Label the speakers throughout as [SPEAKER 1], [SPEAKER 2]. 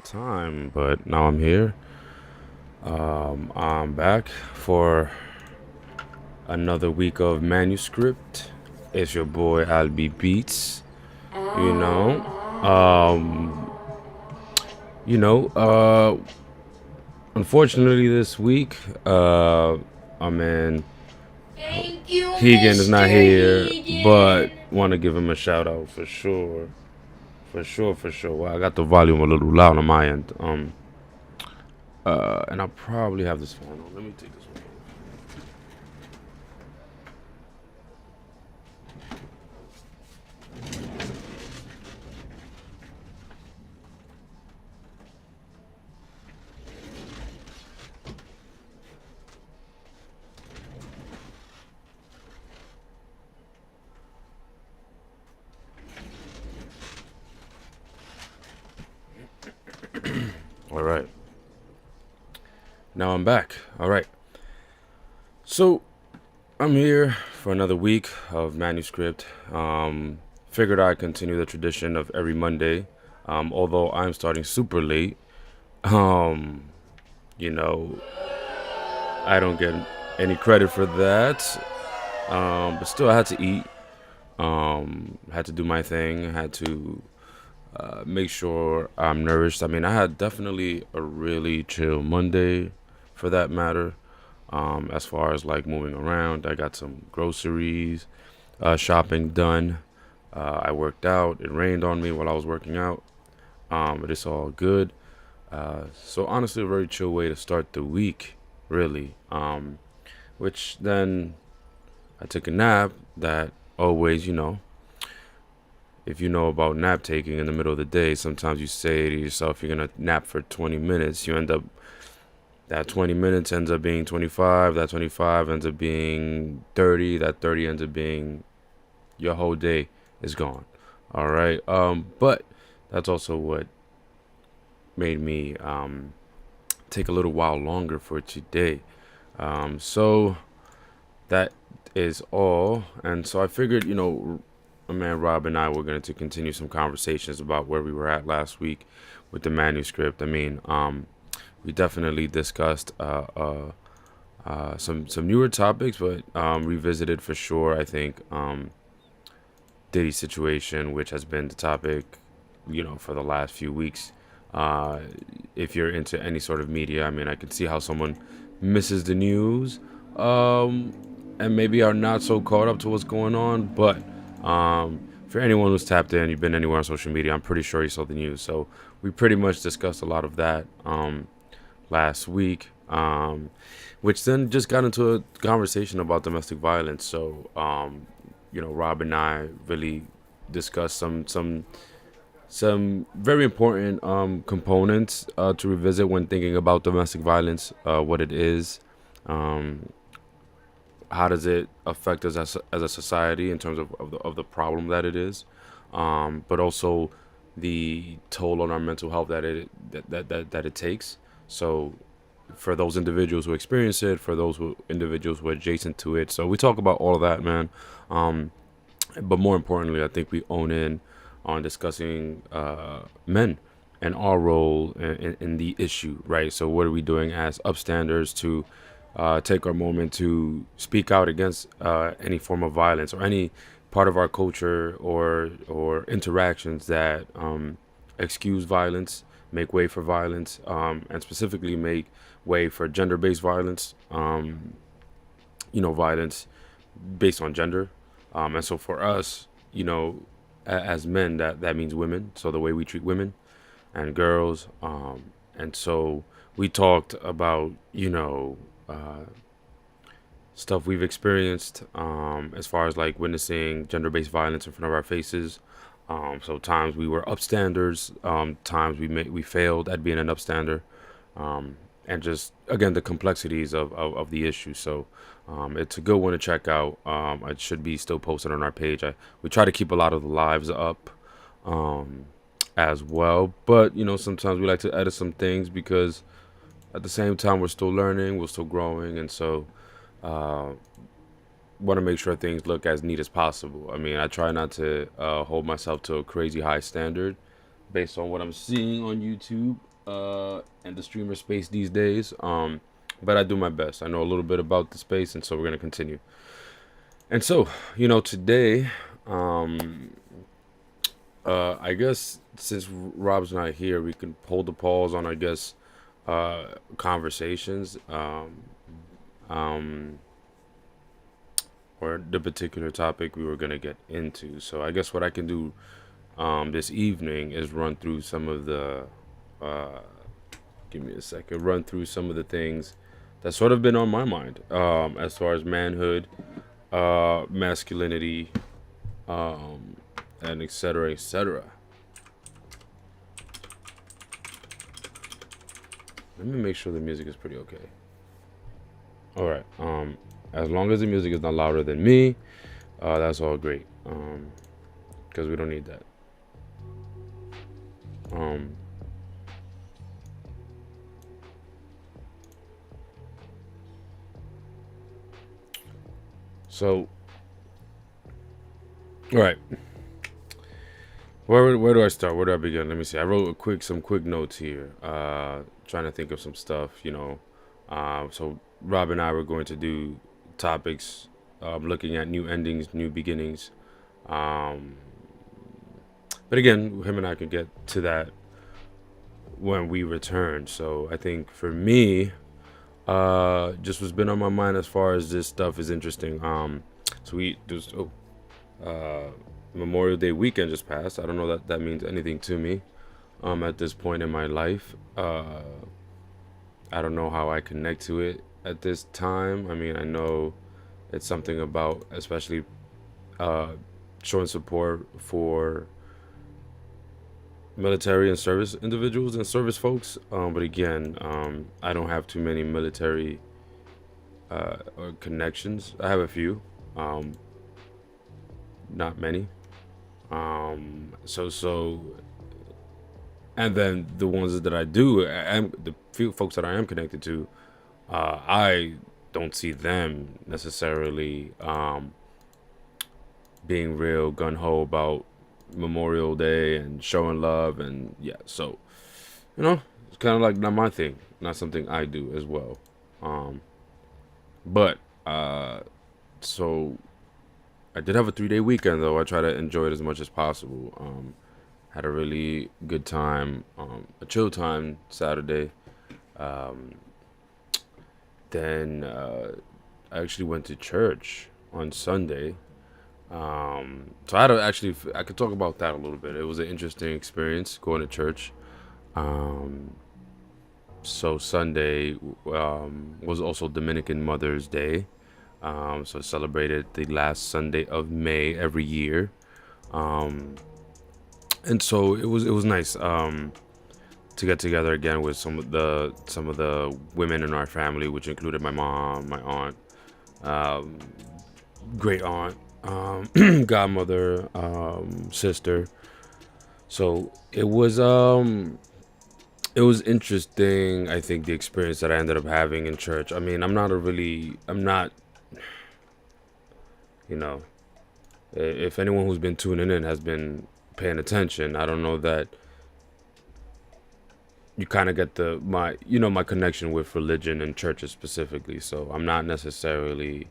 [SPEAKER 1] some time, but now I'm here. I'm back for another week of Manuscript. It's your boy ALBYBEATZ. You know, um, you know. Unfortunately, this week, I mean,
[SPEAKER 2] Thank you,
[SPEAKER 1] Hegan is
[SPEAKER 2] Mr.
[SPEAKER 1] not here, but
[SPEAKER 2] Hegan.
[SPEAKER 1] want to give him a shout out for sure, for sure. Well, I got the volume a little loud on my end. And I'll probably have this phone on. Let me take this one. All right. Now I'm back. All right. So I'm here for another week of Manuscript. Figured I'd continue the tradition of every Monday. Although I'm starting super late. Um, you know, I don't get any credit for that. But still, I had to eat. Had to do my thing. Had to make sure I'm nourished. I mean, I had definitely a really chill Monday, for that matter. As far as like moving around, I got some groceries, shopping done. I worked out. It rained on me while I was working out, but it's all good. So honestly, a very chill way to start the week, really. Which then I took a nap. That always, if you know about nap taking in the middle of the day, sometimes you say to yourself you're gonna nap for 20 minutes. You end up that 20 minutes ends up being 25. That 25 ends up being 30. That 30 ends up being your whole day is gone. All right. But that's also what made me take a little while longer for today. So that is all. And so I figured, my man Rob and I were going to continue some conversations about where we were at last week with the manuscript. I mean, we definitely discussed some newer topics, but revisited for sure. I think Diddy's situation, which has been the topic, for the last few weeks. Uh, if you're into any sort of media, I mean, I can see how someone misses the news, um, and maybe are not so caught up to what's going on. But for anyone who's tapped in, you've been anywhere on social media, I'm pretty sure you saw the news. So we pretty much discussed a lot of that last week, which then just got into a conversation about domestic violence. So, Rob and I really discussed some very important components to revisit when thinking about domestic violence, what it is, um, how does it affect us as a society in terms of the problem that it is, but also the toll on our mental health that it takes. So for those individuals who experience it, for those individuals who are adjacent to it. So we talk about all of that, man. Um, but more importantly, I think we own in on discussing men and our role in the issue, right? So, what are we doing as upstanders to take our moment to speak out against any form of violence or any part of our culture or interactions that excuse violence, make way for violence, and specifically make way for gender-based violence. Violence based on gender. And so for us, as men, that means women. So the way we treat women and girls. And so we talked about, stuff we've experienced as far as like witnessing gender-based violence in front of our faces. So times we were upstanders, times we failed at being an upstander, and just again the complexities of the issue. So it's a good one to check out. It should be still posted on our page. We try to keep a lot of the lives up um, as well, but sometimes we like to edit some things because at the same time we're still learning, we're still growing, and so uh, want to make sure things look as neat as possible. I mean, I try not to hold myself to a crazy high standard based on what I'm seeing on YouTube. and the streamer space these days. But I do my best. I know a little bit about the space, and so we're gonna continue. And so, today, I guess since Rob's not here, we can hold the pause on, I guess, conversations, um, or the particular topic we were gonna get into. So I guess what I can do this evening is run through some of the, uh, give me a second, run through some of the things that sort of been on my mind, as far as manhood, masculinity, um, and etc. etc. Let me make sure the music is pretty okay. All right. As long as the music is not louder than me, that's all great. Because we don't need that. Um, so, all right. Where do I start? Where do I begin? Let me see. I wrote some quick notes here. Trying to think of some stuff. So Rob and I were going to do topics, looking at new endings, new beginnings. Um, but again, him and I can get to that when we return. So I think for me, just what's been on my mind as far as this stuff is interesting. So we just Memorial Day weekend just passed. I don't know that that means anything to me. At this point in my life, I don't know how I connect to it at this time. I mean, I know it's something about, especially uh, showing support for military and service individuals and service folks. But again, I don't have too many military or connections. I have a few, um, not many. So, and then the ones that I do, and the few folks that I am connected to, I don't see them necessarily being real gun ho about Memorial Day and showing love, and yeah. So it's kind of like not my thing, not something I do as well. Um, but so I did have a 3 day weekend though. I try to enjoy it as much as possible. Had a really good time, a chill time Saturday. Um, then I actually went to church on Sunday. So I could talk about that a little bit. It was an interesting experience going to church. Um, so Sunday was also Dominican Mother's Day. So I celebrated the last Sunday of May every year. Um, and so it was nice to get together again with some of the women in our family, which included my mom, my aunt, um, great aunt, godmother, sister. So it was interesting. I think the experience that I ended up having in church. I mean, I'm not, you know, if anyone who's been tuning in has been paying attention, I don't know that you kind of get my connection with religion and churches specifically. So I'm not necessarily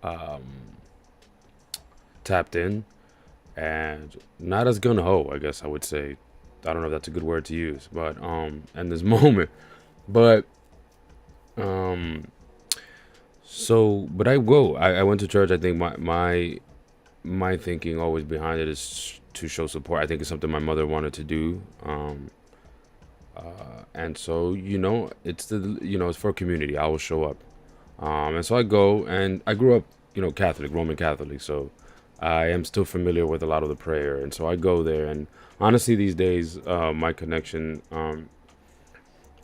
[SPEAKER 1] um, tapped in and not as gun ho, I guess I would say. I don't know if that's a good word to use, but in this moment, but um, but I went to church. I think my thinking always behind it is to show support. I think it's something my mother wanted to do. And so it's for a community. I will show up. And so I go, and I grew up, Catholic, Roman Catholic. So I am still familiar with a lot of the prayer, and so I go there. And honestly, these days, my connection,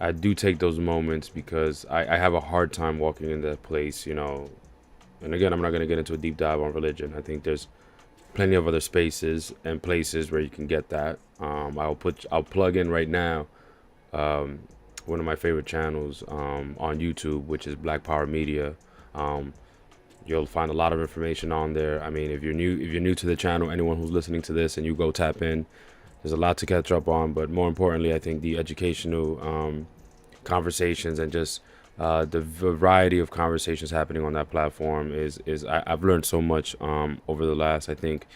[SPEAKER 1] I do take those moments because I have a hard time walking in that place. And again, I'm not going to get into a deep dive on religion. I think there's plenty of other spaces and places where you can get that. I'll plug in right now um, one of my favorite channels on YouTube, which is Black Power Media. Um, you'll find a lot of information on there. I mean, if you're new to the channel, anyone who's listening to this and you go tap in, there's a lot to catch up on, but more importantly, I think the educational conversations and just the variety of conversations happening on that platform I've learned so much over the last, I think,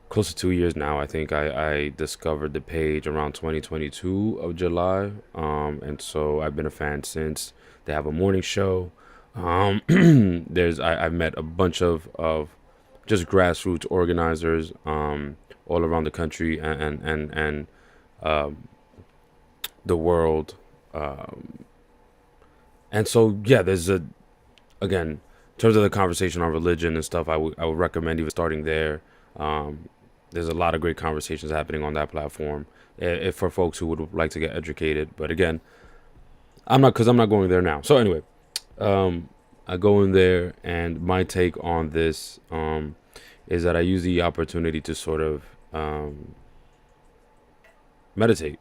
[SPEAKER 1] close to 2 years now. I think I discovered the page around 2022 of July, and so I've been a fan since. They have a morning show. I've met a bunch of just grassroots organizers all around the country and the world. And so, yeah, again, in terms of the conversation on religion and stuff, I would recommend even starting there. There's a lot of great conversations happening on that platform if for folks who would like to get educated. But again, I'm not going there now. So anyway, I go in there, and my take on this is that I use the opportunity to sort of meditate.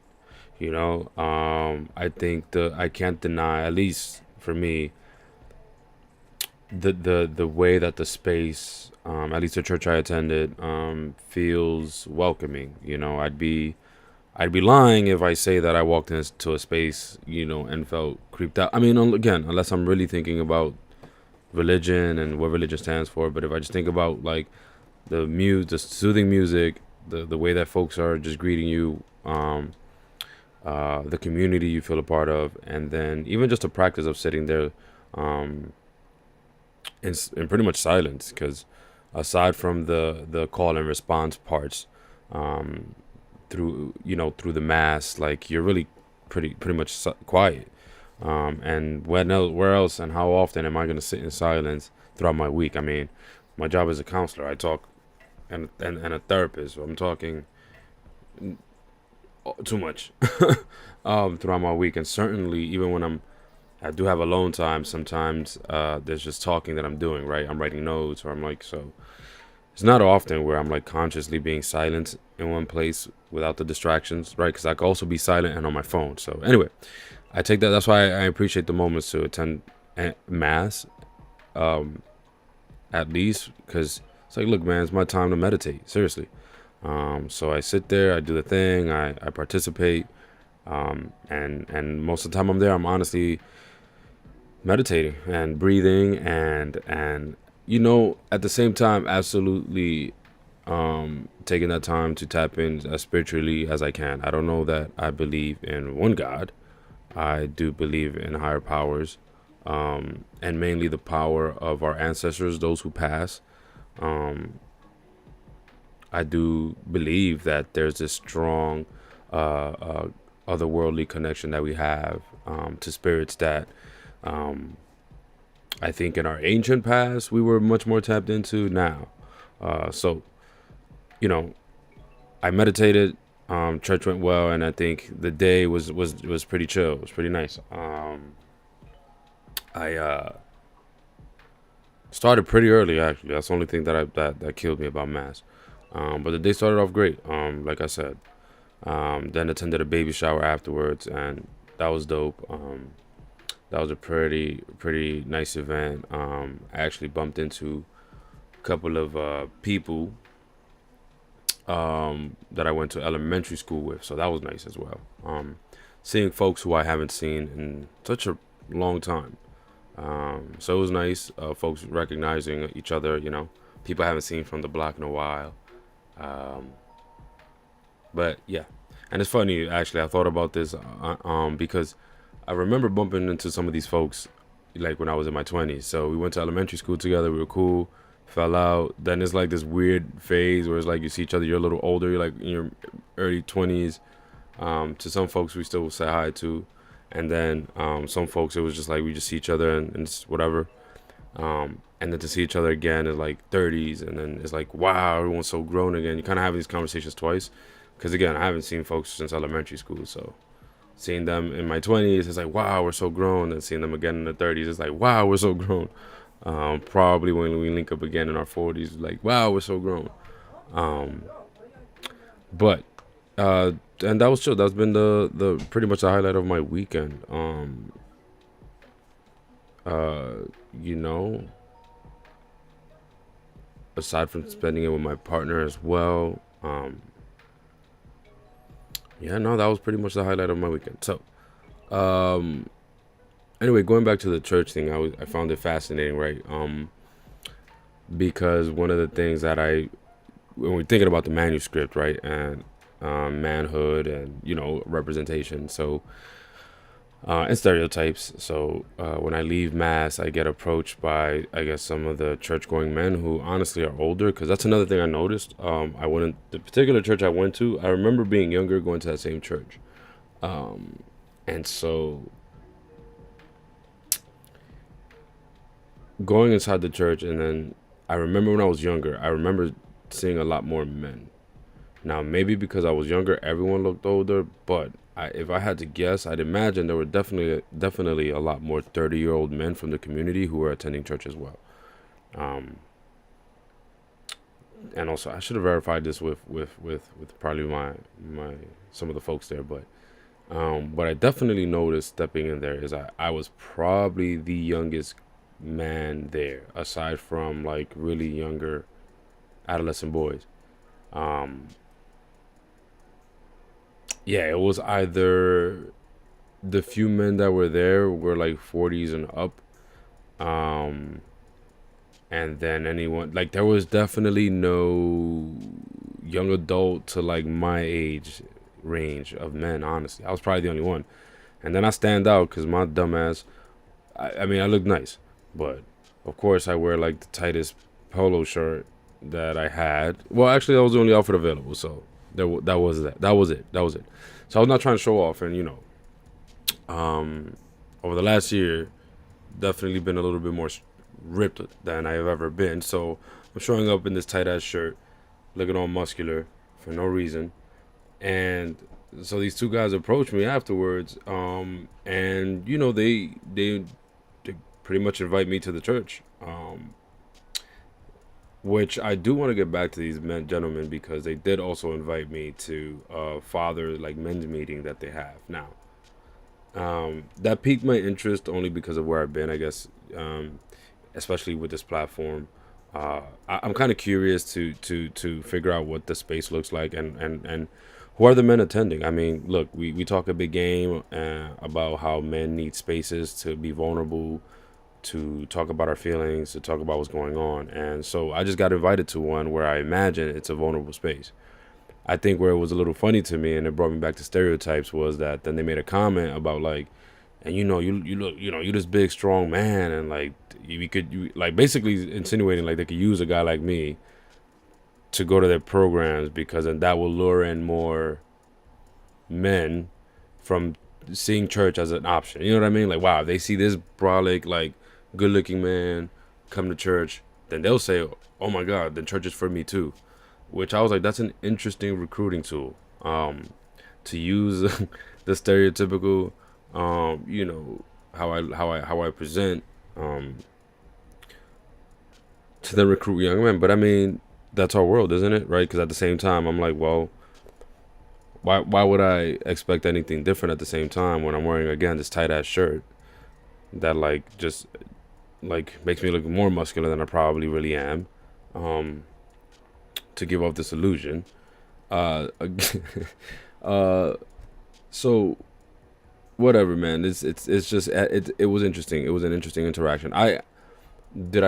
[SPEAKER 1] I think I can't deny, at least for me, the way that the space, at least the church I attended, feels welcoming. I'd be lying if I say that I walked into a space, and felt creeped out. I mean, again, unless I'm really thinking about religion and what religion stands for. But if I just think about like the soothing music, the way that folks are just greeting you, the community you feel a part of, and then even just the practice of sitting there in pretty much silence, because aside from the call and response parts, through the mass, like you're really pretty much quiet. And where else and how often am I going to sit in silence throughout my week? I mean, my job as a counselor, I talk, and a therapist, so I'm talking too much throughout my week. And certainly, even when I do have alone time, sometimes there's just talking that I'm doing, right? I'm writing notes, or I'm like, so it's not often where I'm like consciously being silent in one place without the distractions, right? Because I could also be silent and on my phone. So anyway, I take that. That's why I appreciate the moments to attend mass, at least, because it's like, look, man, it's my time to meditate. Seriously. So I sit there, I do the thing, I participate, and most of the time I'm there, I'm honestly meditating and breathing, and at the same time, absolutely taking that time to tap in as spiritually as I can. I don't know that I believe in one God. I do believe in higher powers, and mainly the power of our ancestors, those who pass. I do believe that there's this strong otherworldly connection that we have to spirits that I think in our ancient past we were much more tapped into now. So, I meditated. Church went well, and I think the day was pretty chill. It was pretty nice. I started pretty early, actually. That's the only thing that killed me about mass. But the day started off great. Like I said, then attended a baby shower afterwards, and that was dope. That was a pretty nice event. I actually bumped into a couple of people that I went to elementary school with, so that was nice as well. Seeing folks who I haven't seen in such a long time. So it was nice. Folks recognizing each other, people I haven't seen from the block in a while. But yeah, and it's funny, actually. I thought about this because I remember bumping into some of these folks like when I was in my 20s. So we went to elementary school together. We were cool. Fell out. Then it's like this weird phase where it's like you see each other. You're a little older. You're like in your early 20s. To some folks we still say hi to, and then some folks it was just like we just see each other and it's whatever. And then to see each other again in like 30s, and then it's like, wow, everyone's so grown again. You kind of have these conversations twice, because again, I haven't seen folks since elementary school. So seeing them in my 20s, it's like, wow, we're so grown. And seeing them again in the 30s, it's like, wow, we're so grown. Probably when we link up again in our 40s, like, wow, we're so grown. But and that was chill. That's been the pretty much the highlight of my weekend. You know, aside from spending it with my partner as well, Yeah, no, that was pretty much the highlight of my weekend. So, um, anyway, going back to the church thing, I found it fascinating, right? Because one of the things that when we're thinking about the manuscript, right, and manhood and representation, so and stereotypes. So when I leave mass, I get approached by, I guess, some of the church-going men who honestly are older. Because that's another thing I noticed. I went in the particular church I went to. I remember being younger, going to that same church, and so going inside the church, and then I remember when I was younger, I remember seeing a lot more men. Now, maybe because I was younger, everyone looked older, but if I had to guess, I'd imagine there were definitely a lot more 30-year-old men from the community who were attending church as well. Um, and also, I should have verified this with probably my some of the folks there, but what I definitely noticed stepping in there is I was probably the youngest man there, aside from like really younger adolescent boys. Um, yeah, it was either the few men that were there were like 40s and up, um, and then anyone like there was definitely no young adult to like my age range of men. Honestly, I was probably the only one, and then I stand out because my dumbass. I mean, I look nice, but of course I wear like the tightest polo shirt that I had. Well, actually, that was the only outfit available, so that was that. That was it. That was it. So I was not trying to show off, and um, over the last year, definitely been a little bit more ripped than I have ever been. So I'm showing up in this tight ass shirt, looking all muscular for no reason, and so these two guys approached me afterwards, and they pretty much invite me to the church, which I do want to get back to these gentlemen because they did also invite me to a father like men's meeting that they have now. That piqued my interest only because of where I've been, I guess, especially with this platform. I'm kind of curious to figure out what the space looks like and who are the men attending. I mean, look, we talk a big game about how men need spaces to be vulnerable, to talk about our feelings, to talk about what's going on. And so I just got invited to one where I imagine it's a vulnerable space. I think where it was a little funny to me and it brought me back to stereotypes was that then they made a comment about like, and you look, you this big strong man, and like you like basically insinuating like they could use a guy like me to go to their programs because then that will lure in more men from seeing church as an option. You know what I mean? Like, wow, they see this brolic, like good looking man come to church, then they'll say, oh my God, then church is for me too. Which I was like, that's an interesting recruiting tool. To use the stereotypical, how I present, um, to then recruit young men. But I mean, that's our world, isn't it? Right? Because at the same time, I'm like, well, why would I expect anything different at the same time when I'm wearing again this tight ass shirt that like just like makes me look more muscular than I probably really am, um, to give off this illusion. Uh, uh, so whatever, man. It's just it was interesting. It was an interesting interaction. I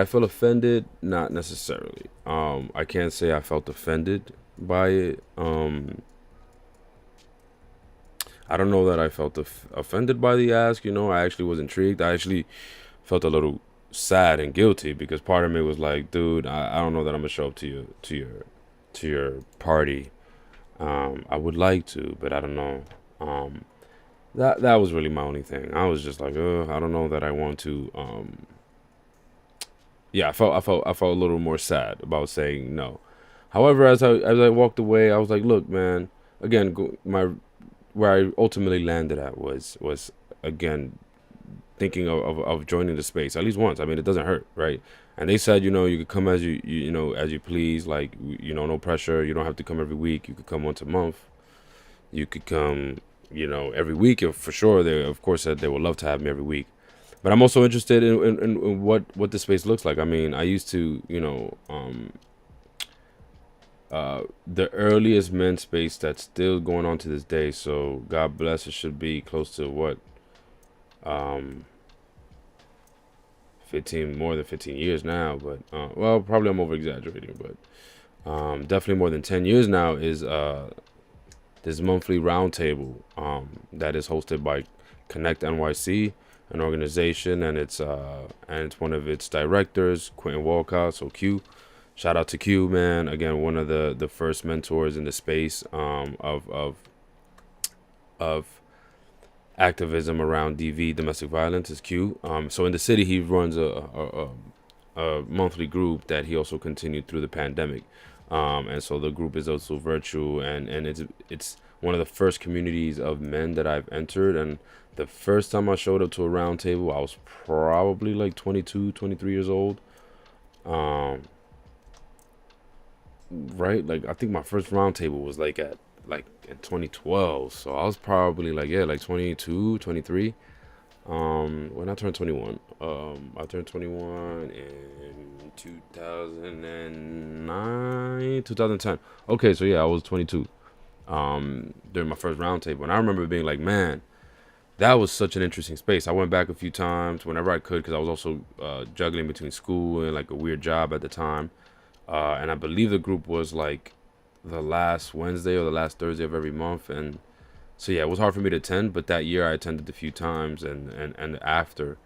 [SPEAKER 1] feel offended? Not necessarily. I can't say I felt offended by it. I don't know that I felt offended by the ask. I actually was intrigued. I actually felt a little sad and guilty because part of me was like, dude, I don't know that I'm gonna show up to your party. I would like to, but I don't know. That was really my only thing. I was just like, I don't know that I want to. Yeah, I felt a little more sad about saying no. However, as I walked away, I was like, look, man. Again, my where I ultimately landed at was again thinking of joining the space at least once. I mean, it doesn't hurt, right? And they said, you could come as as you please, like no pressure. You don't have to come every week. You could come once a month. You could come, every week if for sure. They of course said they would love to have me every week. But I'm also interested in what the space looks like. I mean, I used to, the earliest men's space that's still going on to this day. So God bless. It should be close to what, um, 15, more than 15 years now. But well, probably I'm over exaggerating, but definitely more than 10 years now is this monthly roundtable that is hosted by Connect NYC, an organization, and it's one of its directors, Quentin Walcott. So Q, shout out to Q, man. Again, one of the first mentors in the space of activism around DV, domestic violence, is Q. So in the city, he runs a monthly group that he also continued through the pandemic. And so the group is also virtual, and it's one of the first communities of men that I've entered. And the first time I showed up to a round table, I was probably like 22, 23 years old. Um, right? Like I think my first round table was like in 2012. So I was probably like, yeah, like 22, 23. When I turned 21. I turned 21 in 2009, 2010. Okay, so yeah, I was 22 during my first roundtable, and I remember being like, man, that was such an interesting space. I went back a few times whenever I could because I was also juggling between school and like a weird job at the time. And I believe the group was like the last Wednesday or the last Thursday of every month, and so yeah, it was hard for me to attend, but that year I attended a few times, and after,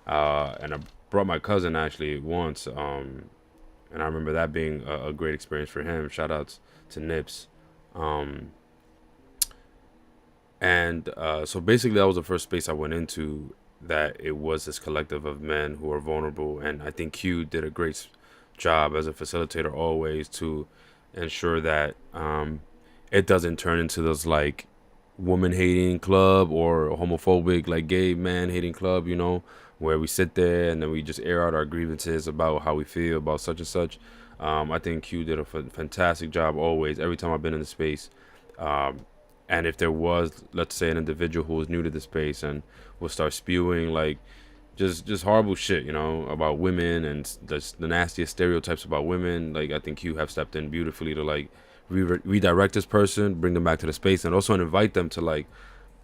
[SPEAKER 1] and I brought my cousin actually once, and I remember that being a great experience for him. Shout outs to Nips, um, and so basically that was the first space I went into that it was this collective of men who are vulnerable, and I think Q did a great job as a facilitator always to ensure that it doesn't turn into those like woman hating club or homophobic like gay man hating club, where we sit there and then we just air out our grievances about how we feel about such and such. I think Q did a fantastic job always every time I've been in the space. um, and if there was, let's say, an individual who was new to the space and would start spewing like just horrible shit, about women and the nastiest stereotypes about women, like I think you have stepped in beautifully to like redirect this person, bring them back to the space, and also invite them to like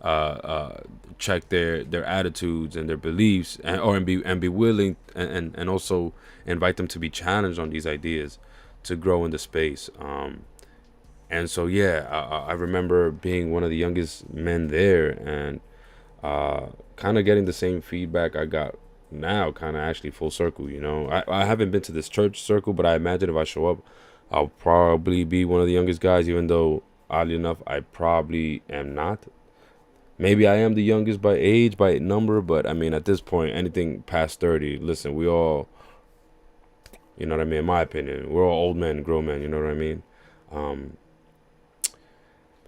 [SPEAKER 1] uh, uh, check their attitudes and their beliefs, and be willing, and also invite them to be challenged on these ideas to grow in the space. And so yeah, I remember being one of the youngest men there, and kind of getting the same feedback I got now, kind of actually full circle. I haven't been to this church circle, but I imagine if I show up, I'll probably be one of the youngest guys, even though oddly enough, I probably am not. Maybe I am the youngest by age, by number, but I mean, at this point, anything past 30, listen, we all, what I mean, in my opinion, we're all old men, grown men, you know what I mean? Um,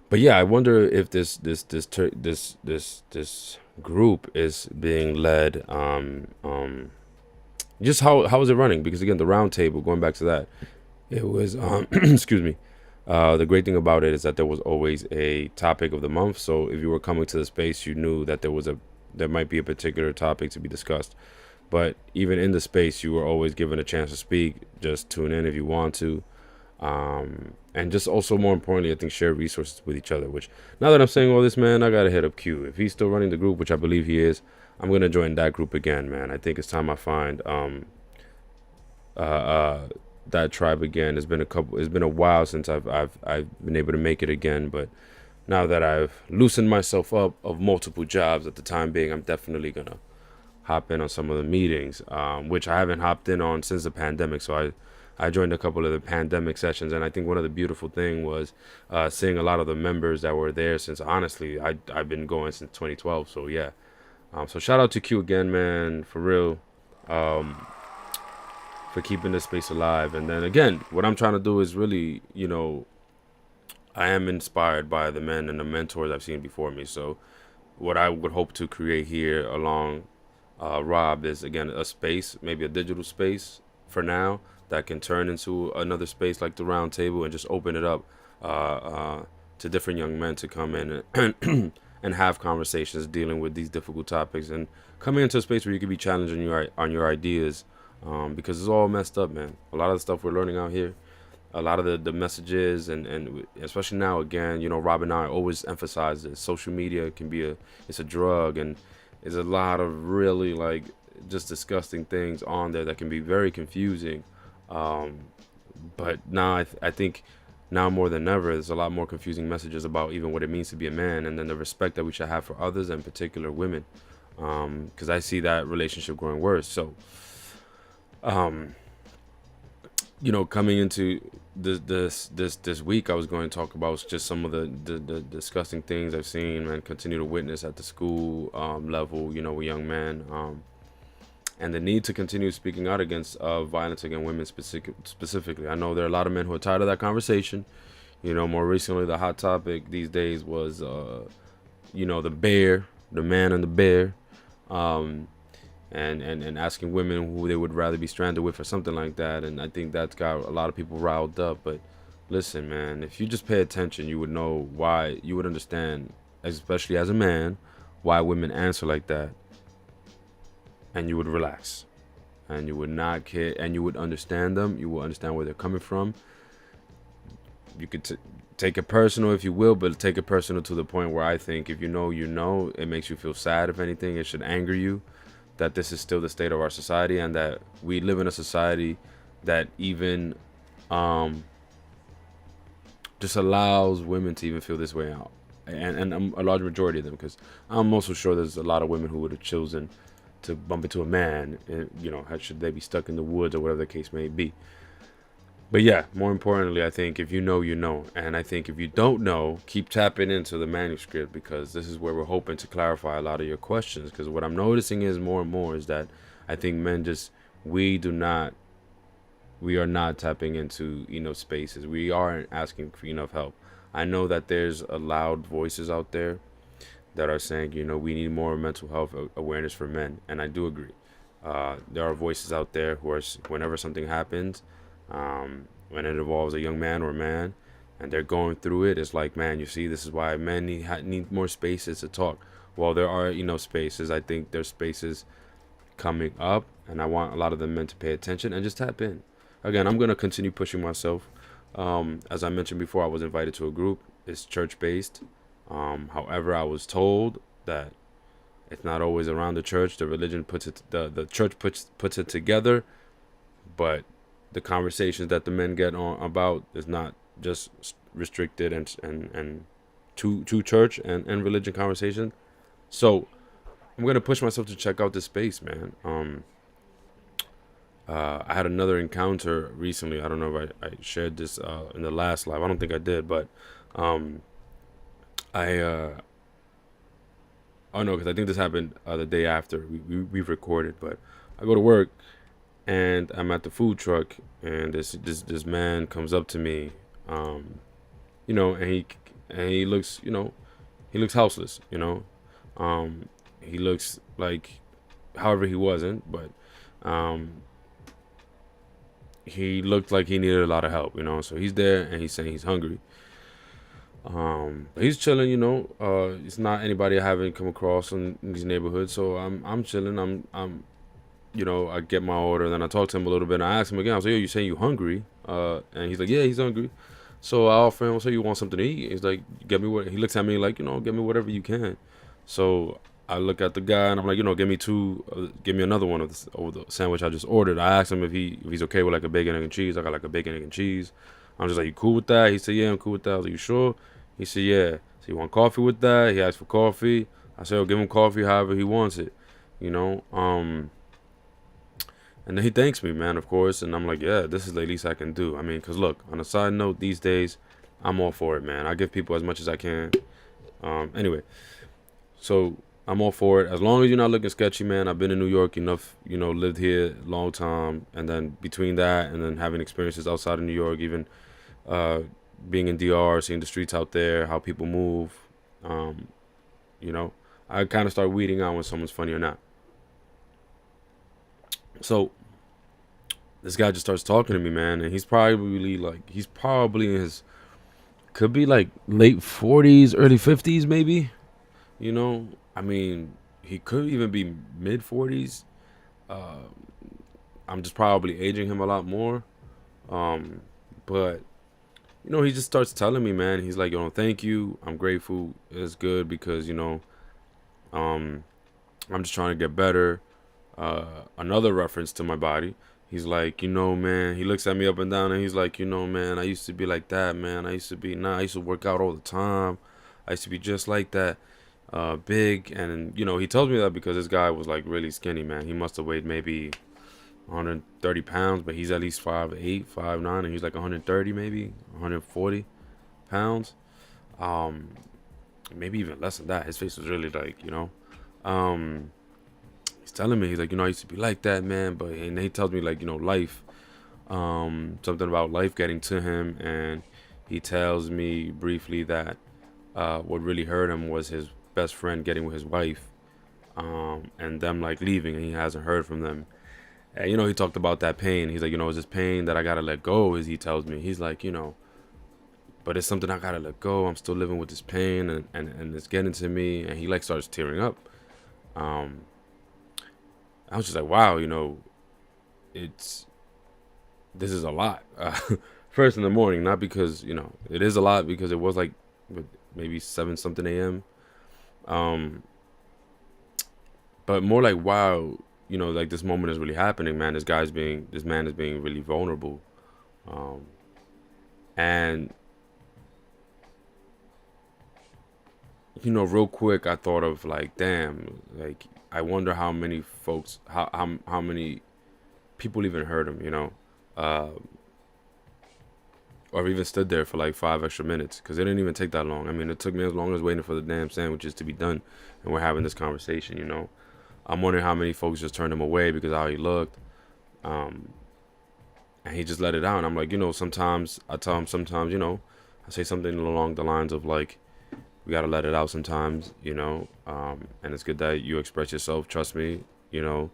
[SPEAKER 1] but yeah, I wonder if this group is being led. Just how is it running? Because again, the round table, going back to that, it was excuse me. The great thing about it is that there was always a topic of the month. So if you were coming to the space, you knew that there might be a particular topic to be discussed. But even in the space, you were always given a chance to speak. Just tune in if you want to. And just also more importantly, I think share resources with each other. Which now that I'm saying all this, man, I gotta hit up Q. If he's still running the group, which I believe he is, I'm gonna join that group again, man. I think it's time I find uh, uh, that tribe again. It's been a while since I've been able to make it again, but now that I've loosened myself up of multiple jobs at the time being, I'm definitely gonna hop in on some of the meetings, which I haven't hopped in on since the pandemic. So I joined a couple of the pandemic sessions, and I think one of the beautiful thing was seeing a lot of the members that were there since, honestly, I've been going since 2012. So yeah, so shout out to Q again, man, for real, um, for keeping this space alive. And then again, what I'm trying to do is really, I am inspired by the men and the mentors I've seen before me. So what I would hope to create here along Rob is again a space, maybe a digital space for now, that can turn into another space like the round table and just open it up to different young men to come in and have conversations dealing with these difficult topics, and coming into a space where you can be challenged on your ideas, because it's all messed up, man. A lot of the stuff we're learning out here, A lot of the messages and especially now again, Rob and I always emphasize this. Social media can be it's a drug, and there's a lot of really like just disgusting things on there that can be very confusing. Um, but now I think now more than ever, there's a lot more confusing messages about even what it means to be a man, and then the respect that we should have for others, and in particular women, because I see that relationship growing worse. So, um, coming into this week, I was going to talk about just some of the disgusting things I've seen and continue to witness at the school level, with young men, and the need to continue speaking out against violence against women specifically. I know there are a lot of men who are tired of that conversation. More recently, the hot topic these days was, the bear, the man and the bear, um, and asking women who they would rather be stranded with or something like that. And I think that's got a lot of people riled up. But listen, man, if you just pay attention, you would know why. You would understand, especially as a man, why women answer like that, and you would relax, and you would not care, and you would understand them. You will understand where they're coming from. You could take it personal if you will, but take it personal to the point where I think if it makes you feel sad. If anything, it should anger you that this is still the state of our society, and that we live in a society that even just allows women to even feel this way out, and a large majority of them, because I'm also sure there's a lot of women who would have chosen to bump into a man, and should they be stuck in the woods or whatever the case may be. But yeah, more importantly, I think if you know, and I think if you don't know, keep tapping into the manuscript, because this is where we're hoping to clarify a lot of your questions. Because what I'm noticing is more and more is that I think men we are not tapping into enough spaces. We aren't asking for enough help. I know that there's loud voices out there that are saying, we need more mental health awareness for men, and I do agree. There are voices out there who are, whenever something happens, when it involves a young man or a man, and they're going through it, it's like, man, you see, this is why men need more spaces to talk. Well, there are spaces. I think there's spaces coming up, and I want a lot of the men to pay attention and just tap in. Again, I'm gonna continue pushing myself. As I mentioned before, I was invited to a group. It's church based. However, I was told that it's not always around the church. The religion the church puts it together, but the conversations that the men get on about is not just restricted and to church and religion conversation. So I'm gonna push myself to check out this space, man. I had another encounter recently. I don't know if I shared this in the last live. I don't think I did, but I oh no, because I think this happened the day after we recorded. But I go to work, and I'm at the food truck, and this man comes up to me, and he looks, he looks houseless, he looks like, however, he wasn't, but he looked like he needed a lot of help, so he's there, and he's saying he's hungry. But he's chilling, it's not anybody I haven't come across in these neighborhoods, so I'm chilling. I'm I get my order, then I talk to him a little bit, and I ask him again. I was like, yo, you saying you hungry? And he's like, yeah, he's hungry. So I offer him, so you want something to eat? He's like, get me what? He looks at me like, get me whatever you can. So I look at the guy, and I'm like, give me give me another one of the sandwich I just ordered. I asked him if he's okay with like a bacon, egg, and cheese. I got like a bacon, egg, and cheese. I'm just like, you cool with that? He said, yeah, I'm cool with that. I was like, you sure? He said, yeah. So you want coffee with that? He asked for coffee. I said, oh, give him coffee however he wants it, And then he thanks me, man, of course. And I'm like, yeah, this is the least I can do. I mean, because look, on a side note, these days, I'm all for it, man. I give people as much as I can. Anyway, so I'm all for it. As long as you're not looking sketchy, man. I've been in New York enough, lived here a long time. And then between that and then having experiences outside of New York, even being in DR, seeing the streets out there, how people move, I kind of start weeding out when someone's funny or not. So this guy just starts talking to me, man, and he's probably in his, could be like late 40s, early 50s, maybe. I mean, he could even be mid 40s. I'm just probably aging him a lot more. But But he just starts telling me, man. He's like, thank you. I'm grateful. It's good because um, I'm just trying to get better. Another reference to my body. He's like, man. He looks at me up and down, and he's like, man. I used to be like that, man. I used to be I used to work out all the time. I used to be just like that, big. And he tells me that because this guy was like really skinny, man. He must have weighed maybe 130 pounds, but he's at least 5'8", 5'9", and he's like 130, maybe 140 pounds. Um, Maybe even less than that. His face was really like, um, he's telling me, he's like, I used to be like that, man. But and he tells me like, life, something about life getting to him, and he tells me briefly that what really hurt him was his best friend getting with his wife, and them like leaving, and he hasn't heard from them. And, he talked about that pain. He's like, it's this pain that I gotta let go, as he tells me. He's like, but it's something I gotta let go. I'm still living with this pain, and it's getting to me. And he like starts tearing up. Um, I was just like, wow, it's this is a lot. First in the morning, not because it is a lot, because it was like maybe 7 something a.m. But more like, wow, like this moment is really happening, man. This man is being really vulnerable, and real quick, I thought of like, damn, like I wonder how many folks, how many people even heard him, uh, or even stood there for like 5 extra minutes, because it didn't even take that long. I mean, it took me as long as waiting for the damn sandwiches to be done, and we're having this conversation. I'm wondering how many folks just turned him away because of how he looked, and he just let it out. And I'm like, sometimes I tell him, sometimes, I say something along the lines of like, we gotta let it out sometimes, and it's good that you express yourself. Trust me, you don't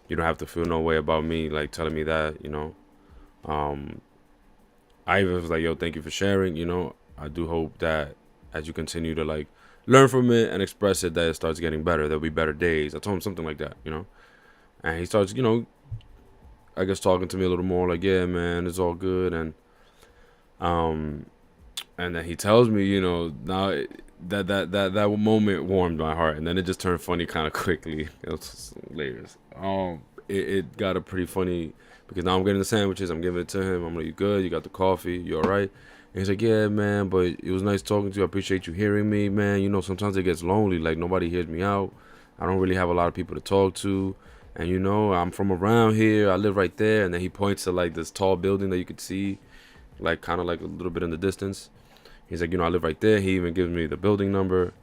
[SPEAKER 1] have to feel no way about me like telling me that, um, I even was like, yo, thank you for sharing. I do hope that as you continue to like learn from it and express it, that it starts getting better. There'll be better days. I told him something like that, and he starts, I guess talking to me a little more like, yeah, man, it's all good. Um, and then he tells me, now that moment warmed my heart, and then it just turned funny kind of quickly. It was layers. It got a pretty funny, because now I'm getting the sandwiches, I'm giving it to him. I'm like, you good? You got the coffee? You all right? And he's like, yeah, man, but it was nice talking to you. I appreciate you hearing me, man. Sometimes it gets lonely, like nobody hears me out. I don't really have a lot of people to talk to. And I'm from around here. I live right there. And then he points to like this tall building that you could see, like kind of like a little bit in the distance. He's like, I live right there. He even gives me the building number.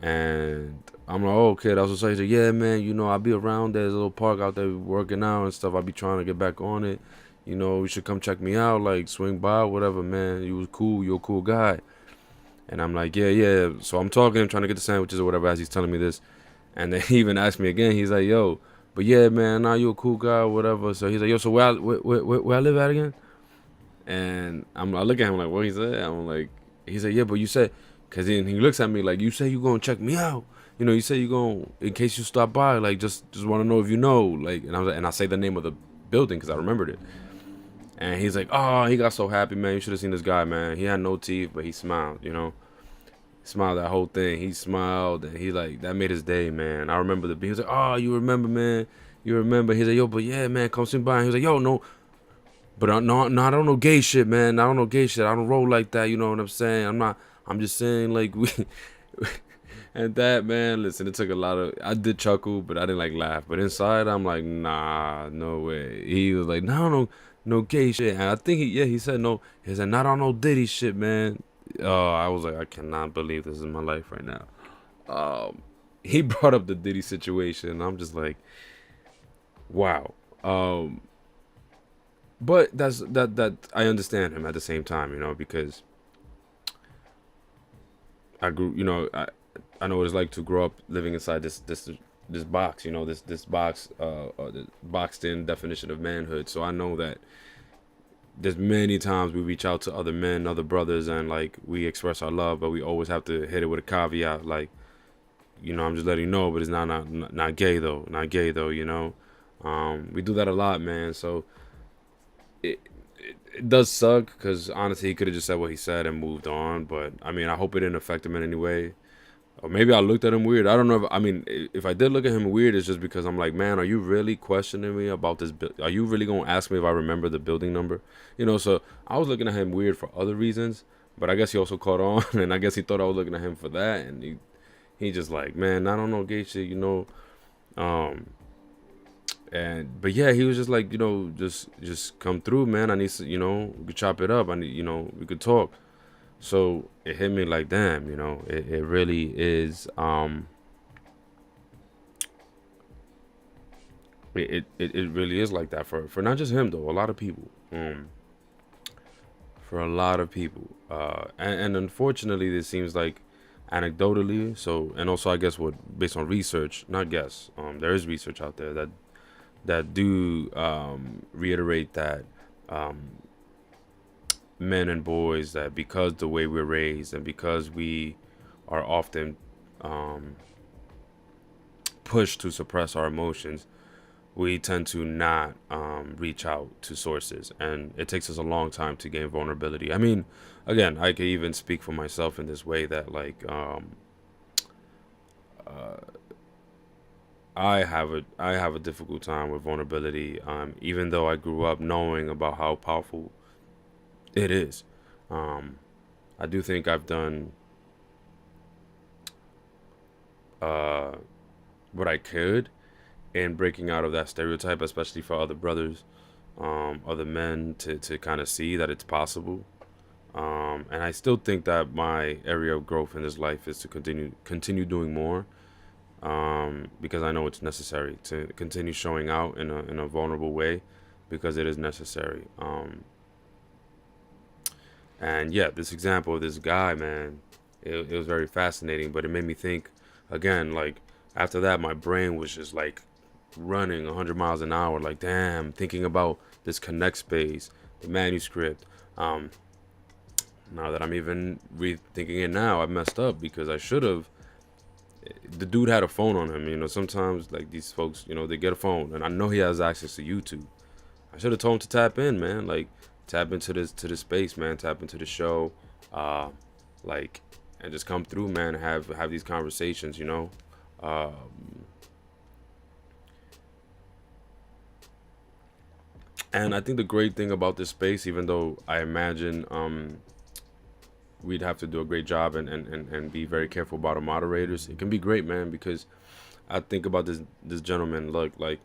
[SPEAKER 1] And I'm like, oh, okay, that's what's up. He's like, yeah, man, I'll be around there. There's a little park out there working out and stuff. I'll be trying to get back on it. You should come check me out, like swing by, whatever, man. You was cool. You're a cool guy. And I'm like, yeah, yeah. So I'm talking to him, trying to get the sandwiches or whatever as he's telling me this. And then he even asked me again. He's like, yo, but yeah, man, now you a cool guy or whatever. So he's like, yo, so where I live at again? And I look at him like, what he said? I'm like, he's like, yeah, but you said, because then he looks at me like, you say you going to check me out. You say you going, in case you stop by, like, just want to know if you know. Like, and I was like, and I say the name of the building because I remembered it. And he's like, oh, he got so happy, man. You should have seen this guy, man. He had no teeth, but he smiled, Smiled that whole thing. He smiled, and he, like, that made his day, man. I remember he was like, oh, you remember, man. You remember. He's like, yo, but yeah, man, come swing by. And he was like, yo, no. But I don't know gay shit, man. I don't know gay shit. I don't roll like that, you know what I'm saying? I'm just saying, like, we... And that, man, listen, it took a lot of... I did chuckle, but I didn't, like, laugh. But inside, I'm like, nah, no way. He was like, no gay shit. And I think, he said no. He said, not on no Diddy shit, man. I was like, I cannot believe this is my life right now. He brought up the Diddy situation. I'm just like, wow. But that I understand him at the same time, because I grew, I know what it's like to grow up living inside this box, this box, the boxed in definition of manhood. So I know that there's many times we reach out to other men, other brothers, and like we express our love, but we always have to hit it with a caveat, like, I'm just letting you know, but it's not gay though, We do that a lot, man. So it does suck because honestly, he could have just said what he said and moved on. But I mean, I hope it didn't affect him in any way. Or maybe I looked at him weird. I don't know. I mean, if I did look at him weird, it's just because I'm like, man, are you really questioning me about this? Are you really gonna ask me if I remember the building number? So I was looking at him weird for other reasons, but I guess he also caught on, and I guess he thought I was looking at him for that, and he just like, man, I don't know gay shit. Um, but yeah, he was just like, just come through, man. I need to, we could chop it up. I need, we could talk. So it hit me like, damn, it really is. It really is like that for not just him though. A lot of people. For a lot of people. And unfortunately, this seems like anecdotally. So and also I guess based on research, not guess. There is research out there that do reiterate that men and boys, that because the way we're raised and because we are often pushed to suppress our emotions, we tend to not reach out to sources, and it takes us a long time to gain vulnerability. I mean, again, I could even speak for myself in this way that like I have a difficult time with vulnerability, even though I grew up knowing about how powerful it is. I do think I've done what I could in breaking out of that stereotype, especially for other brothers, other men to kind of see that it's possible. And I still think that my area of growth in this life is to continue doing more, because I know it's necessary to continue showing out in a vulnerable way, because it is necessary. And yeah, this example of this guy, man, it was very fascinating, but it made me think again, like after that, my brain was just like running 100 miles an hour, like damn, thinking about this connect space, the manuscript. Now that I'm even rethinking it now, I messed up because I should have. The dude had a phone on him. Sometimes like these folks, they get a phone, and I know he has access to YouTube. I should have told him to tap in, man. Like tap into this space, man. Tap into the show, uh, like, and just come through, man. Have these conversations, And I think the great thing about this space, even though I imagine we'd have to do a great job and be very careful about our moderators, it can be great, man, because I think about this gentleman. Look, like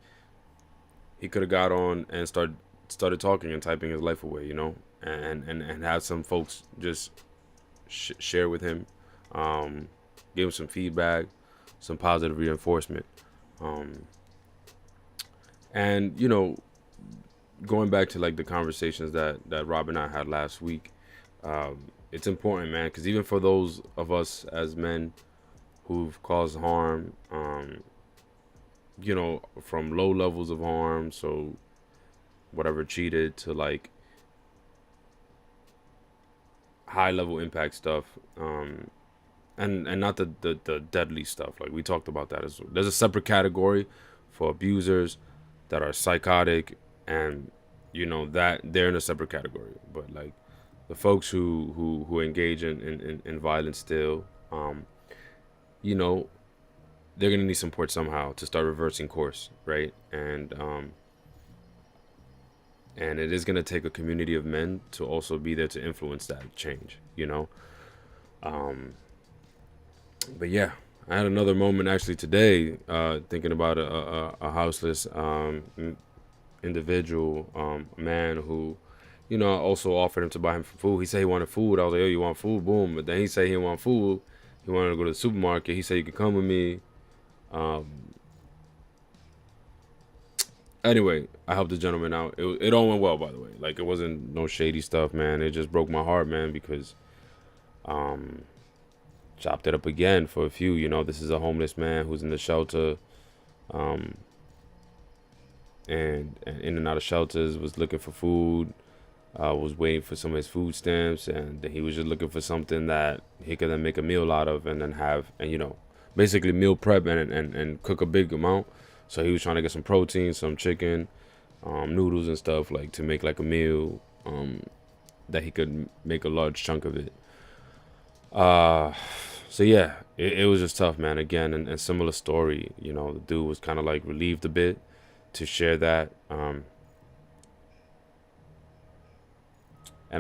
[SPEAKER 1] he could have got on and started talking and typing his life away, and have some folks just share with him, give him some feedback, some positive reinforcement, and going back to like the conversations that Rob and I had last week, it's important, man, because even for those of us as men who've caused harm, from low levels of harm, so whatever, cheated, to like high level impact stuff, and not the deadly stuff. Like we talked about that as well. There's a separate category for abusers that are psychotic, and that they're in a separate category. But like the folks who engage in violence still, you know they're gonna need support somehow to start reversing course, right? And it is gonna take a community of men to also be there to influence that change, um but yeah, I had another moment actually today, thinking about a houseless individual, a man who, I also offered him to buy him food. He said he wanted food. I was like, "Oh, you want food?" Boom. But then he said he didn't want food. He wanted to go to the supermarket. He said you could come with me. Anyway, I helped the gentleman out. It all went well, by the way. Like, it wasn't no shady stuff, man. It just broke my heart, man, because chopped it up again for a few. This is a homeless man who's in the shelter, and in and out of shelters, was looking for food, was waiting for some of his food stamps, and he was just looking for something that he could then make a meal out of, and then have, and basically meal prep and cook a big amount. So he was trying to get some protein, some chicken, noodles and stuff, like to make like a meal, that he could make a large chunk of it. So yeah, it was just tough, man. Again, and similar story. You know, the dude was kind of like relieved a bit to share that. And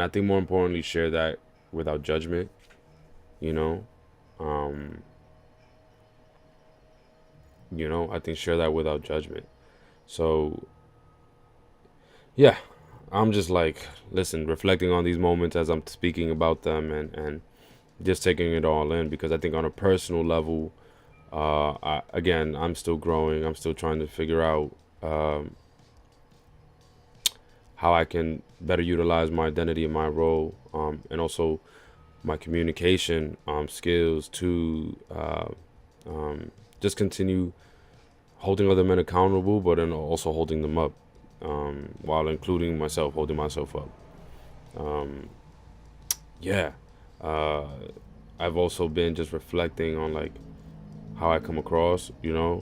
[SPEAKER 1] I think more importantly, share that without judgment. You know, um, I think share that without judgment. So yeah, I'm just like, listen, reflecting on these moments as I'm speaking about them, and just taking it all in, because I think on a personal level, again, I'm still growing. I'm still trying to figure out how I can better utilize my identity and my role, and also my communication skills to just continue holding other men accountable, but then also holding them up, while including myself, holding myself up. Yeah. Uh, I've also been just reflecting on like how I come across, because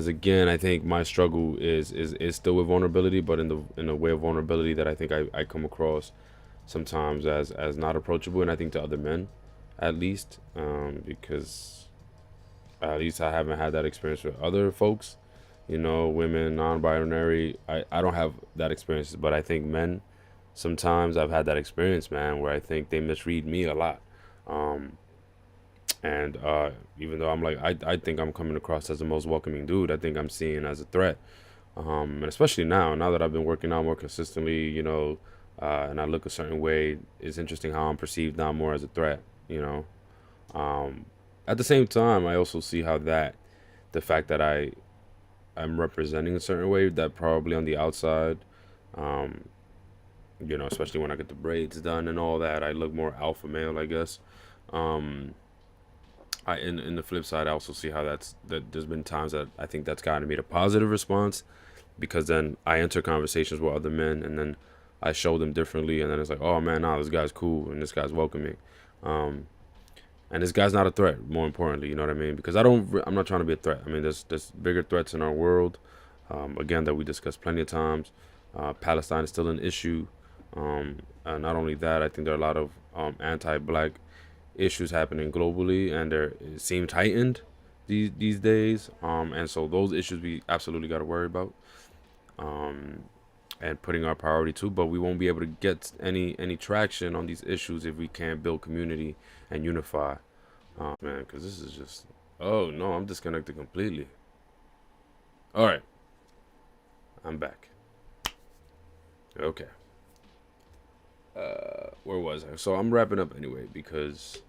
[SPEAKER 1] again, I think my struggle is still with vulnerability, but in a way of vulnerability that I think I come across sometimes as not approachable, and I think to other men, at least, because at least I haven't had that experience with other folks, women, non-binary. I don't have that experience, but I think men, sometimes I've had that experience, man, where I think they misread me a lot. Um, and even though I'm like, I think I'm coming across as the most welcoming dude, I think I'm seen as a threat. And especially now that I've been working out more consistently, and I look a certain way, it's interesting how I'm perceived now more as a threat, Um, at the same time, I also see how the fact that I'm representing a certain way, that probably on the outside, um, especially when I get the braids done and all that, I look more alpha male, I guess. Um, in the flip side, I also see how that there's been times that I think that's gotten me a positive response, because then I enter conversations with other men, and then I show them differently, and then it's like, oh man, nah, this guy's cool and this guy's welcoming. Um, and this guy's not a threat, more importantly, you know what I mean? Because I'm not trying to be a threat. I mean, there's bigger threats in our world, again, that we discussed plenty of times. Palestine is still an issue. And not only that, I think there are a lot of anti-black issues happening globally, and it seems heightened these days. And so those issues we absolutely got to worry about, and putting our priority to. But we won't be able to get any traction on these issues if we can't build community and unify. Man, because this is just, oh no, I'm disconnected completely. All right, I'm back. Okay. Where was I? So I'm wrapping up anyway, because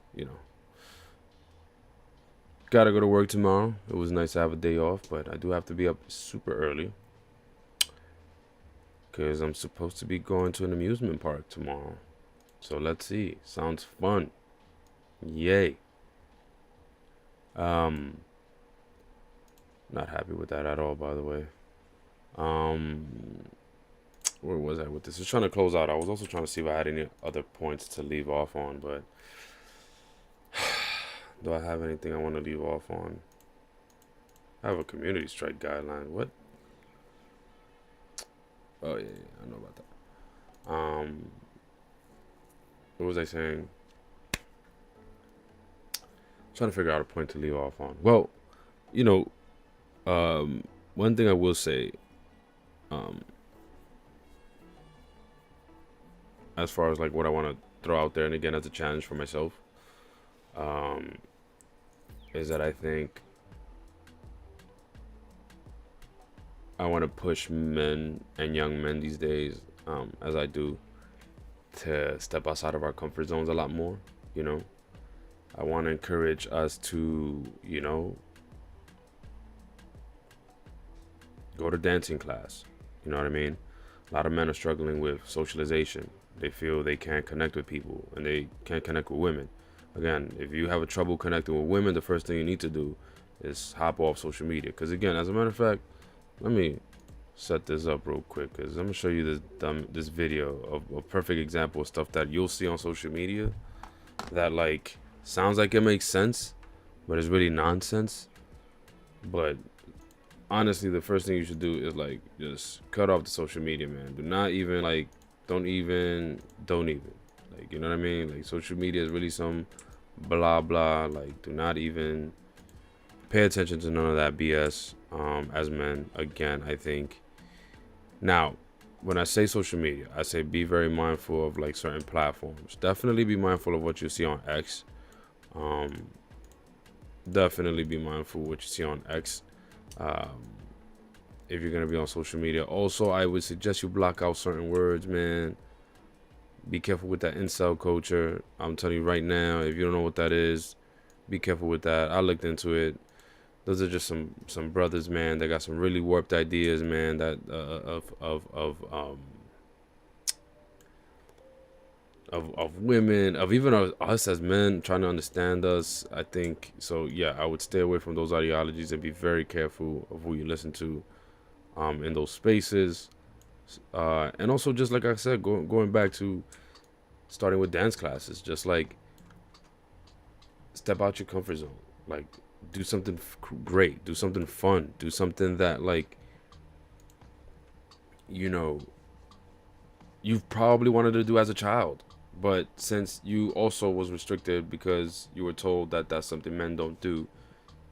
[SPEAKER 1] gotta go to work tomorrow. It was nice to have a day off, but I do have to be up super early, because I'm supposed to be going to an amusement park tomorrow. So let's see. Sounds fun. Yay. Not happy with that at all, by the way. Where was I with this? Just trying to close out. I was also trying to see if I had any other points to leave off on, but do I have anything I want to leave off on? I have a community strike guideline. What? Oh yeah, I know about that. What was I saying? Trying to figure out a point to leave off on. Well, you know, one thing I will say, um, as far as like what I want to throw out there, and again as a challenge for myself, um, is that I think I want to push men and young men these days, as I do, to step outside of our comfort zones a lot more. I want to encourage us to, go to dancing class. You know what I mean? A lot of men are struggling with socialization. They feel they can't connect with people, and they can't connect with women. Again, if you have a trouble connecting with women, the first thing you need to do is hop off social media. Because again, as a matter of fact, let me set this up real quick, because I'm gonna show you this video of a perfect example of stuff that you'll see on social media that like sounds like it makes sense, but it's really nonsense. But honestly, the first thing you should do is like just cut off the social media, man. Do not even like, don't even, like, you know what I mean? Like, social media is really some blah blah. Like, do not even pay attention to none of that BS. As men, again, I think now, when I say social media, I say be very mindful of like certain platforms. Definitely be mindful of what you see on X. Um, definitely be mindful of what you see on X. Um, if you're gonna be on social media, also I would suggest you block out certain words, man. Be careful with that incel culture. I'm telling you right now, if you don't know what that is, be careful with that. I looked into it. Those are just some brothers, man. They got some really warped ideas, man. That of women, of even us as men trying to understand us. I think so. Yeah, I would stay away from those ideologies and be very careful of who you listen to, in those spaces. And also, just like I said, going back to starting with dance classes, just like step out your comfort zone, like do something great, do something fun, do something that like you know you've probably wanted to do as a child, but since you also was restricted because you were told that that's something men don't do,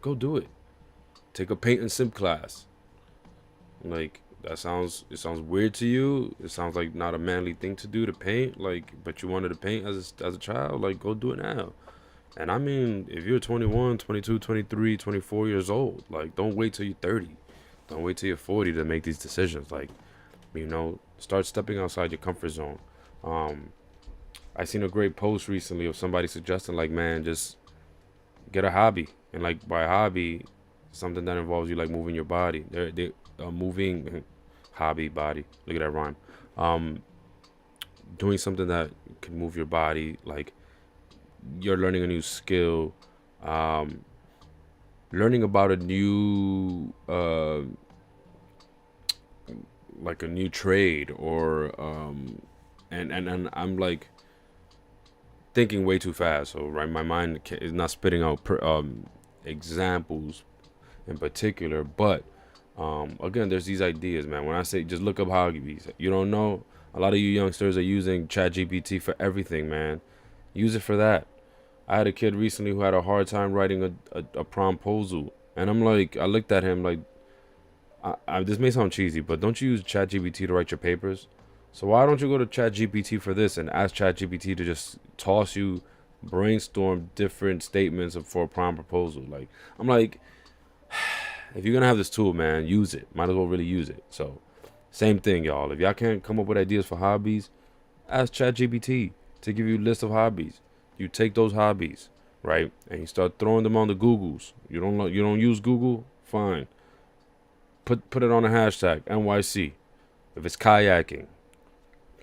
[SPEAKER 1] go do it. Take a paint and sip class. Like, it sounds weird to you. It sounds like not a manly thing to do, to paint, like, but you wanted to paint as a child, like, go do it now. And I mean, if you're 21, 22, 23, 24 years old, like, don't wait till you're 30. Don't wait till you're 40 to make these decisions. Like, start stepping outside your comfort zone. um I seen a great post recently of somebody suggesting, like, man, just get a hobby. And like, by hobby, something that involves you like moving your body. They moving hobby body. Look at that rhyme. Um, doing something that can move your body, like you're learning a new skill, um, learning about a new like a new trade, or and I'm like thinking way too fast. So right, my mind is not spitting out examples in particular, but again, there's these ideas, man. When I say just look up hobbies, you don't know. A lot of you youngsters are using ChatGPT for everything, man. Use it for that. I had a kid recently who had a hard time writing a promposal, and I'm like, I looked at him like, this may sound cheesy, but don't you use ChatGPT to write your papers? So why don't you go to ChatGPT for this and ask ChatGPT to just toss you, brainstorm different statements for a prompt proposal? Like, I'm like, if you're gonna have this tool, man, use it. Might as well really use it. So, same thing, y'all. If y'all can't come up with ideas for hobbies, ask ChatGPT to give you a list of hobbies. You take those hobbies, right, and you start throwing them on the Googles. You don't use Google, fine. Put it on a hashtag NYC. If it's kayaking,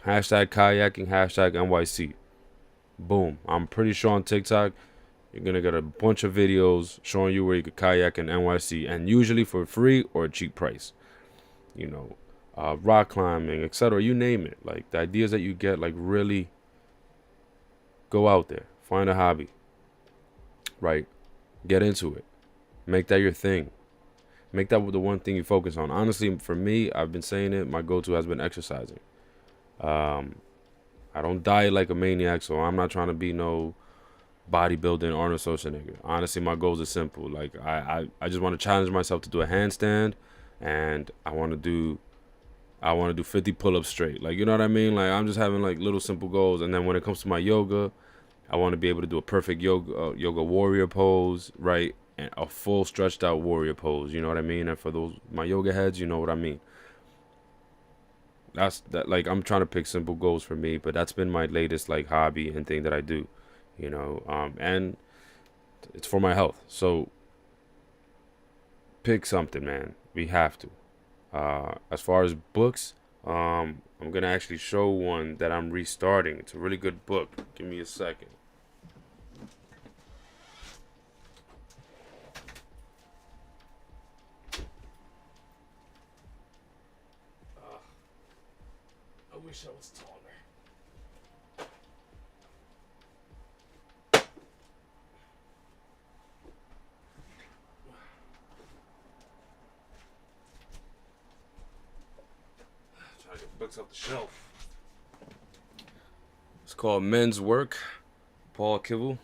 [SPEAKER 1] hashtag kayaking, hashtag NYC. Boom. I'm pretty sure on TikTok you're gonna get a bunch of videos showing you where you could kayak in NYC, and usually for free or a cheap price. You know, rock climbing, etc. You name it. Like, the ideas that you get, like, really go out there, find a hobby, right? Get into it. Make that your thing. Make that the one thing you focus on. Honestly, for me, I've been saying it. My go-to has been exercising. Um, I don't diet like a maniac, so I'm not trying to be no bodybuilding Arnold Schwarzenegger. Honestly, my goals are simple. Like, I just want to challenge myself to do a handstand, and I want to do 50 pull-ups straight. Like, you know what I mean? Like, I'm just having like little simple goals. And then when it comes to my yoga, I want to be able to do a perfect yoga warrior pose, right? And a full stretched out warrior pose. You know what I mean? And for those my yoga heads, you know what I mean. That's that. Like, I'm trying to pick simple goals for me, but that's been my latest like hobby and thing that I do. And it's for my health. So pick something, man. We have to. As far as books, I'm gonna actually show one that I'm restarting. It's a really good book. Give me a second. I wish I was taller. Books off the shelf. It's called Men's Work. Paul Kivel.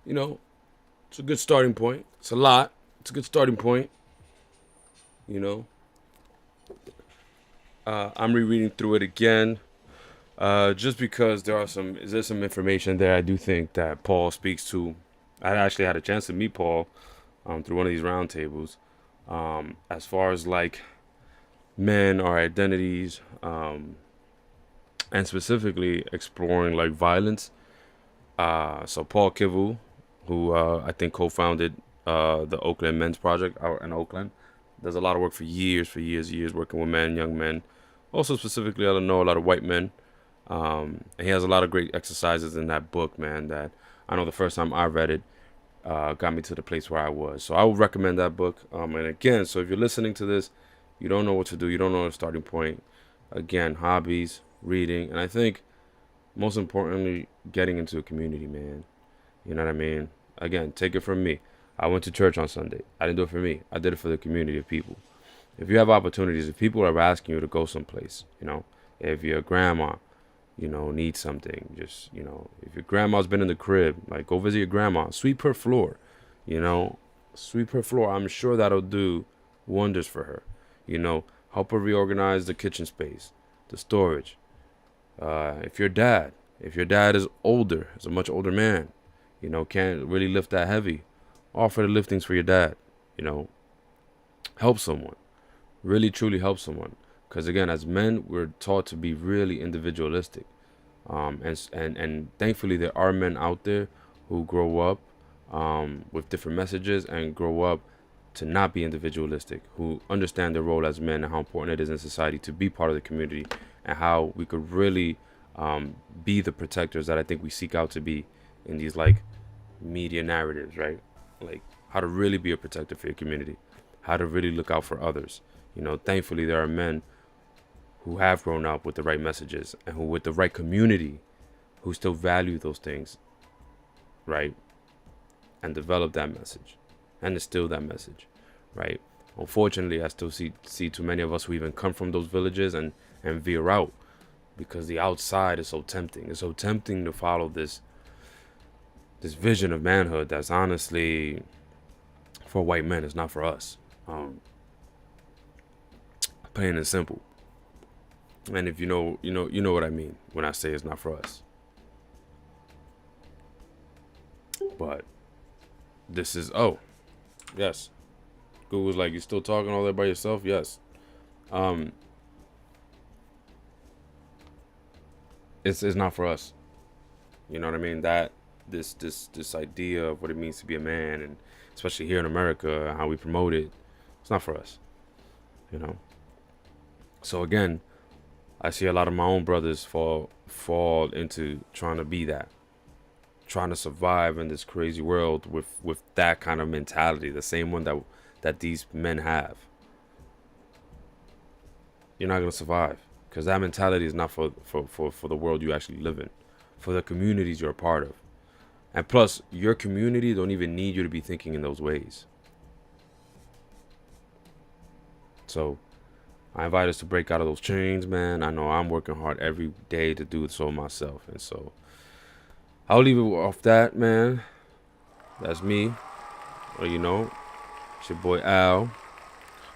[SPEAKER 1] You know, it's a good starting point. It's a lot. It's a good starting point. You know, I'm rereading through it again, just because there's some information there I do think that Paul speaks to. I actually had a chance to meet Paul through one of these roundtables. As far as like men, our identities, and specifically exploring like violence. So Paul Kivel, who I think co-founded the Oakland Men's Project out in Oakland, does a lot of work for years, working with men, young men. Also specifically, I know a lot of white men. And he has a lot of great exercises in that book, man, that I know the first time I read it got me to the place where I was. So I would recommend that book. And again, so if you're listening to this, you don't know what to do, you don't know the starting point. Again, hobbies, reading, and I think most importantly, getting into a community, man. You know what I mean? Again, take it from me. I went to church on Sunday. I didn't do it for me. I did it for the community of people. If you have opportunities, if people are asking you to go someplace, you know, if your grandma, you know, needs something, just, you know, if your grandma's been in the crib, like go visit your grandma, sweep her floor, you know, sweep her floor. I'm sure that'll do wonders for her. You know, help her reorganize the kitchen space, the storage. If your dad is older, is a much older man, you know, can't really lift that heavy, offer the liftings for your dad, you know, help someone, really truly help someone. Because again, as men, we're taught to be really individualistic. And thankfully there are men out there who grow up with different messages and grow up to not be individualistic, who understand their role as men and how important it is in society to be part of the community, and how we could really be the protectors that I think we seek out to be in these like media narratives, right? Like how to really be a protector for your community, how to really look out for others. You know, thankfully there are men who have grown up with the right messages and who with the right community who still value those things, right? And develop that message and instill that message, right? Unfortunately, I still see too many of us who even come from those villages and veer out because the outside is so tempting. It's so tempting to follow this vision of manhood that's honestly for white men. It's not for us. Plain and simple. And if you know what I mean when I say it's not for us. But this is, oh, yes. Google's like, you still talking all that by yourself? Yes. It's not for us. You know what I mean? That this idea of what it means to be a man, and especially here in America, how we promote it, it's not for us. You know. So again, I see a lot of my own brothers fall into trying to be that, trying to survive in this crazy world with that kind of mentality, the same one that these men have. You're not gonna survive because that mentality is not for the world you actually live in, for the communities you're a part of. And plus, your community don't even need you to be thinking in those ways. So I invite us to break out of those chains, man. I know I'm working hard every day to do so myself. And so I'll leave it off that, man. That's me. Or, you know, it's your boy Al.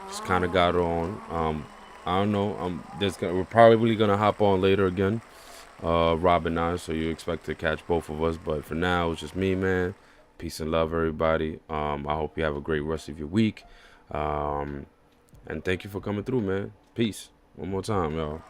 [SPEAKER 1] Just kind of got on. I don't know. We're probably going to hop on later again. Rob and I, so you expect to catch both of us. But for now, it's just me, man. Peace and love, everybody. I hope you have a great rest of your week. And thank you for coming through, man. Peace. One more time, y'all.